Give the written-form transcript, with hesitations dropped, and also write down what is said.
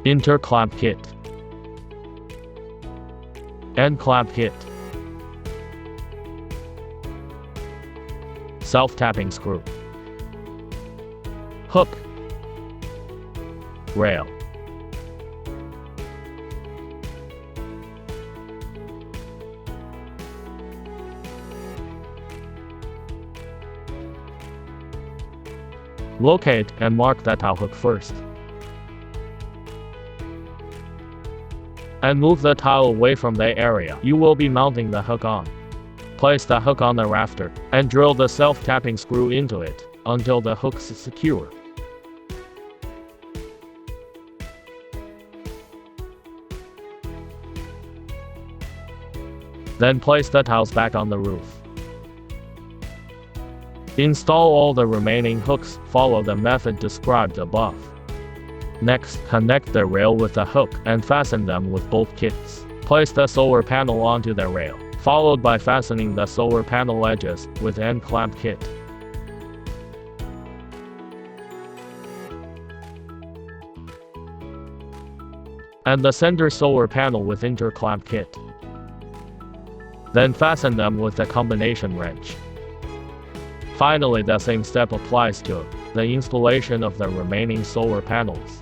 Interclamp kit. End clamp kit. Self-tapping screw. Hook. Rail. Locate and mark the towel hook first. And move the towel away from the area you will be mounting the hook on. Place the hook on the rafter and drill the self-tapping screw into it until the hook is secure. Then place the tiles back on the roof. Install all the remaining hooks, follow the method described above. Next, connect the rail with the hook and fasten them with both kits. Place the solar panel onto the rail, followed by fastening the solar panel edges with end clamp kit. And the center solar panel with interclamp kit. Then fasten them with the combination wrench. Finally, the same step applies to the installation of the remaining solar panels.